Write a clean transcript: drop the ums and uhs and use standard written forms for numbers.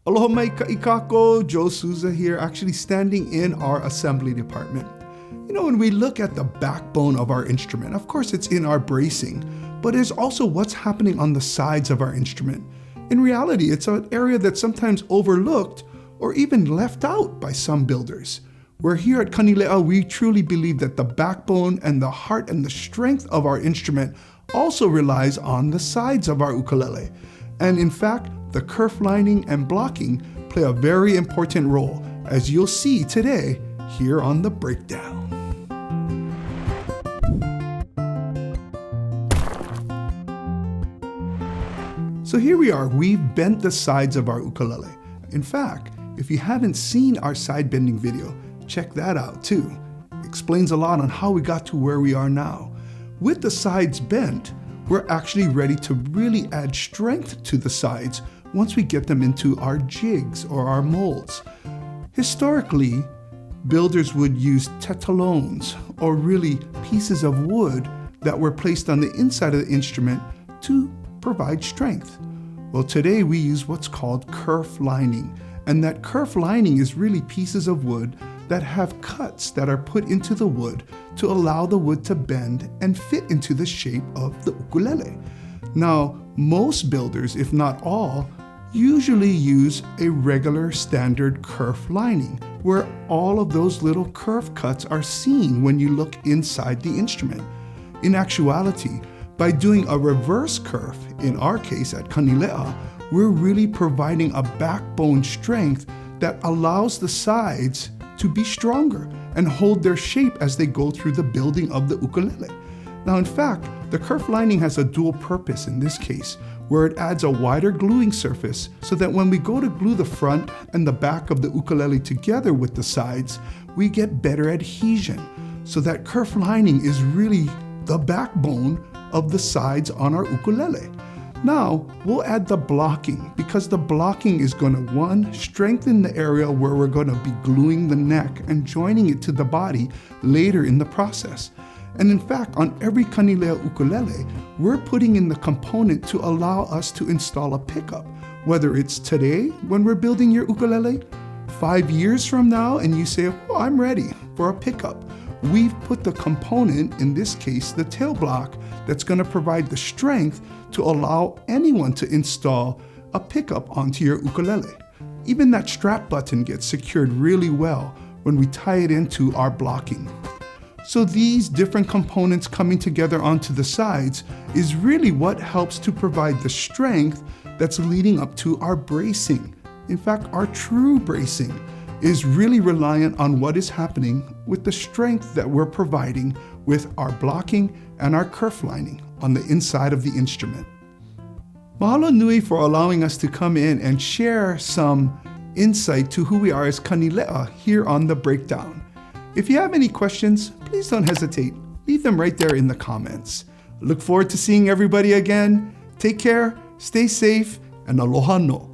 Aloha mai ka'ikako, Joe Souza here, actually standing in our assembly department. You know, when we look at the backbone of our instrument, of course it's in our bracing, but it's also what's happening on the sides of our instrument. In reality, it's an area that's sometimes overlooked or even left out by some builders. Where here at Kanileʻa, we truly believe that the backbone and the heart and the strength of our instrument also relies on the sides of our ukulele. And in fact, the kerf lining and blocking play a very important role, as you'll see today here on the breakdown. So here we are, we've bent the sides of our ukulele. In fact, if you haven't seen our side bending video, check that out too. Explains a lot on how we got to where we are now. With the sides bent, we're actually ready to really add strength to the sides once we get them into our jigs or our molds. Historically, builders would use tetalones or really pieces of wood that were placed on the inside of the instrument to provide strength. Well, today we use what's called kerf lining, and that kerf lining is really pieces of wood that have cuts that are put into the wood to allow the wood to bend and fit into the shape of the ukulele. Now, most builders, if not all, usually use a regular standard kerf lining, where all of those little kerf cuts are seen when you look inside the instrument. In actuality, by doing a reverse kerf, in our case at Kanileʻa, we're really providing a backbone strength that allows the sides to be stronger and hold their shape as they go through the building of the ukulele. Now, in fact, the kerf lining has a dual purpose in this case, where it adds a wider gluing surface so that when we go to glue the front and the back of the ukulele together with the sides, we get better adhesion. So that kerf lining is really the backbone of the sides on our ukulele. Now, we'll add the blocking, because the blocking is going to, one, strengthen the area where we're going to be gluing the neck and joining it to the body later in the process. And in fact, on every Kanileʻa ukulele, we're putting in the component to allow us to install a pickup. Whether it's today when we're building your ukulele, 5 years from now, and you say, oh, I'm ready for a pickup. We've put the component, in this case, the tail block, that's going to provide the strength to allow anyone to install a pickup onto your ukulele. Even that strap button gets secured really well when we tie it into our blocking. So these different components coming together onto the sides is really what helps to provide the strength that's leading up to our bracing. In fact, our true bracing is really reliant on what is happening with the strength that we're providing with our blocking and our kerf lining on the inside of the instrument. Mahalo nui for allowing us to come in and share some insight to who we are as Kanileʻa here on the breakdown. If you have any questions, please don't hesitate. Leave them right there in the comments. Look forward to seeing everybody again. Take care, stay safe, and aloha no.